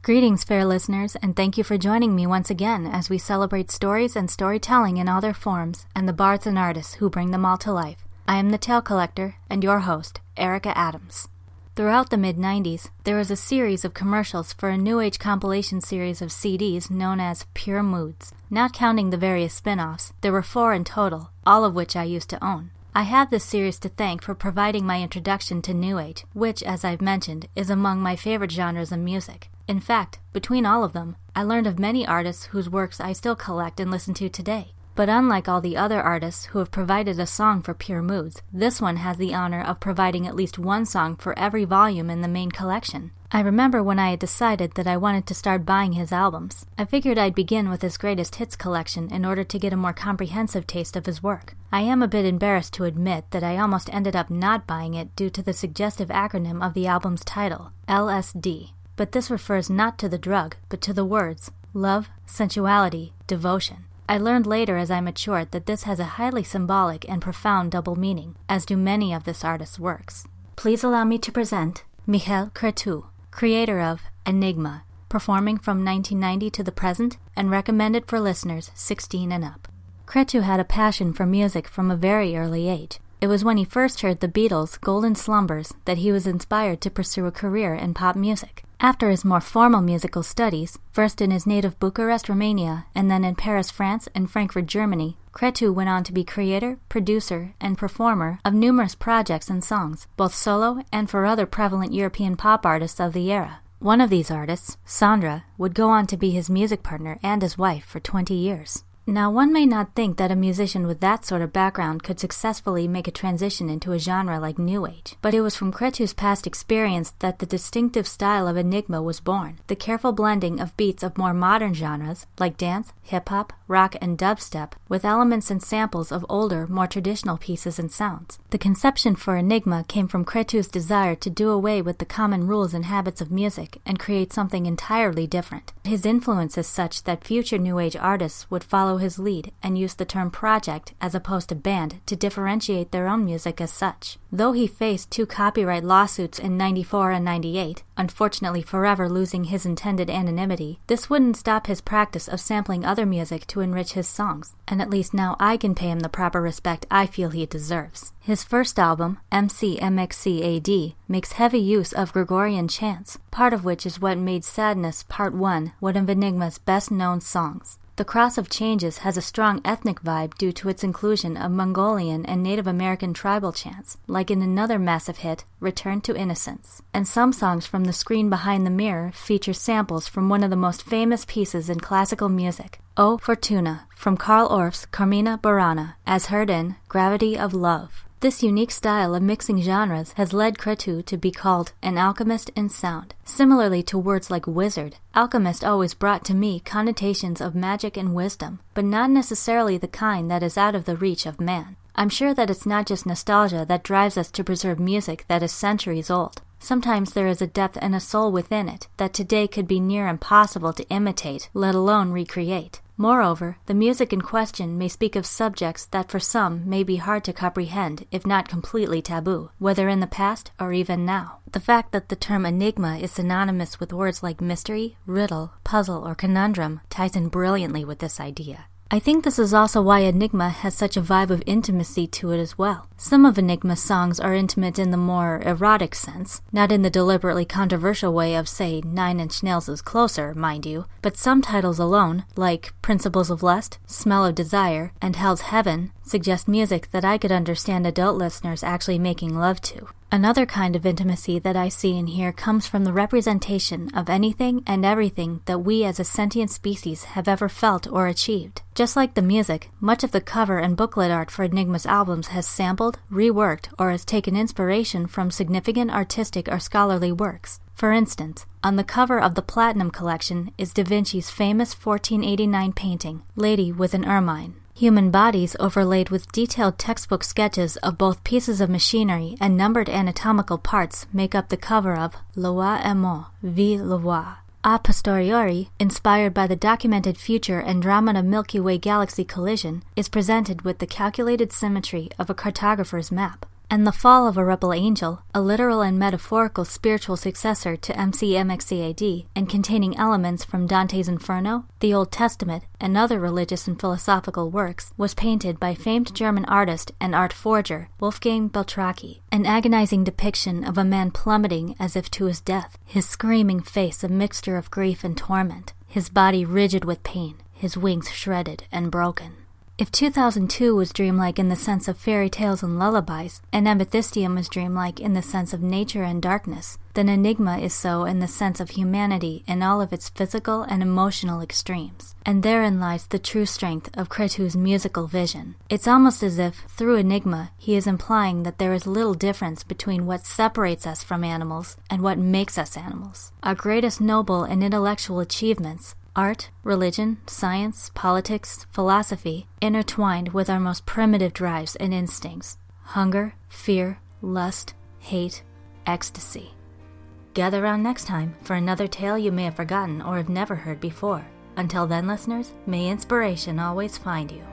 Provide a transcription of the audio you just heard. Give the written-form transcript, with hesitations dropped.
Greetings, fair listeners, and thank you for joining me once again as we celebrate stories and storytelling in all their forms, and the bards and artists who bring them all to life. I am the Tale Collector, and your host, Erica Adams. Throughout the mid-90s, there was a series of commercials for a New Age compilation series of CDs known as Pure Moods. Not counting the various spin-offs, there were 4 in total, all of which I used to own. I have this series to thank for providing my introduction to New Age, which, as I've mentioned, is among my favorite genres of music. In fact, between all of them, I learned of many artists whose works I still collect and listen to today. But unlike all the other artists who have provided a song for Pure Moods, this one has the honor of providing at least one song for every volume in the main collection. I remember when I had decided that I wanted to start buying his albums. I figured I'd begin with his greatest hits collection in order to get a more comprehensive taste of his work. I am a bit embarrassed to admit that I almost ended up not buying it due to the suggestive acronym of the album's title, LSD. But this refers not to the drug, but to the words, love, sensuality, devotion. I learned later as I matured that this has a highly symbolic and profound double meaning, as do many of this artist's works. Please allow me to present Michel Cretu, creator of Enigma, performing from 1990 to the present and recommended for listeners 16 and up. Cretu had a passion for music from a very early age. It was when he first heard the Beatles' Golden Slumbers that he was inspired to pursue a career in pop music. After his more formal musical studies, first in his native Bucharest, Romania, and then in Paris, France, and Frankfurt, Germany, Cretu went on to be creator, producer, and performer of numerous projects and songs, both solo and for other prevalent European pop artists of the era. One of these artists, Sandra, would go on to be his music partner and his wife for 20 years. Now, one may not think that a musician with that sort of background could successfully make a transition into a genre like New Age, but it was from Cretu's past experience that the distinctive style of Enigma was born. The careful blending of beats of more modern genres, like dance, hip-hop, rock, and dubstep, with elements and samples of older, more traditional pieces and sounds. The conception for Enigma came from Cretu's desire to do away with the common rules and habits of music and create something entirely different. His influence is such that future New Age artists would follow his lead and use the term project as opposed to band to differentiate their own music as such. Though he faced 2 copyright lawsuits in 94 and 98, unfortunately forever losing his intended anonymity, this wouldn't stop his practice of sampling other music to enrich his songs, and at least now I can pay him the proper respect I feel he deserves. His first album, MCMXCAD, makes heavy use of Gregorian chants, part of which is what made Sadness Part 1 one of Enigma's best-known songs. The Cross of Changes has a strong ethnic vibe due to its inclusion of Mongolian and Native American tribal chants, like in another massive hit, Return to Innocence. And some songs from The Screen Behind the Mirror feature samples from one of the most famous pieces in classical music, O Fortuna, from Carl Orff's Carmina Burana, as heard in Gravity of Love. This unique style of mixing genres has led Cretu to be called an alchemist in sound. Similarly to words like wizard, alchemist always brought to me connotations of magic and wisdom, but not necessarily the kind that is out of the reach of man. I'm sure that it's not just nostalgia that drives us to preserve music that is centuries old. Sometimes there is a depth and a soul within it that today could be near impossible to imitate, let alone recreate. Moreover, the music in question may speak of subjects that for some may be hard to comprehend, if not completely taboo, whether in the past or even now. The fact that the term enigma is synonymous with words like mystery, riddle, puzzle, or conundrum ties in brilliantly with this idea. I think this is also why Enigma has such a vibe of intimacy to it as well. Some of Enigma's songs are intimate in the more erotic sense, not in the deliberately controversial way of, say, 9 Inch Nails' Closer, mind you, but some titles alone, like Principles of Lust, Smell of Desire, and Hell's Heaven, suggest music that I could understand adult listeners actually making love to. Another kind of intimacy that I see in here comes from the representation of anything and everything that we as a sentient species have ever felt or achieved. Just like the music, much of the cover and booklet art for Enigma's albums has sampled, reworked, or has taken inspiration from significant artistic or scholarly works. For instance, on the cover of the Platinum Collection is Da Vinci's famous 1489 painting, Lady with an Ermine. Human bodies overlaid with detailed textbook sketches of both pieces of machinery and numbered anatomical parts make up the cover of Le Roi Aimant, Vive le Roi. A posteriori, inspired by the documented future Andromeda Milky Way galaxy collision, is presented with the calculated symmetry of a cartographer's map. and The Fall of a Rebel Angel, a literal and metaphorical spiritual successor to MCMXCAD and containing elements from Dante's Inferno, the Old Testament, and other religious and philosophical works, was painted by famed German artist and art forger Wolfgang Beltracchi, an agonizing depiction of a man plummeting as if to his death, his screaming face a mixture of grief and torment, his body rigid with pain, his wings shredded and broken. If 2002 was dreamlike in the sense of fairy tales and lullabies, and Amethystium was dreamlike in the sense of nature and darkness, then Enigma is so in the sense of humanity in all of its physical and emotional extremes. And therein lies the true strength of Cretu's musical vision. It's almost as if, through Enigma, he is implying that there is little difference between what separates us from animals and what makes us animals. Our greatest noble and intellectual achievements, art, religion, science, politics, philosophy, intertwined with our most primitive drives and instincts: hunger, fear, lust, hate, ecstasy. Gather round next time for another tale you may have forgotten or have never heard before. Until then, listeners, may inspiration always find you.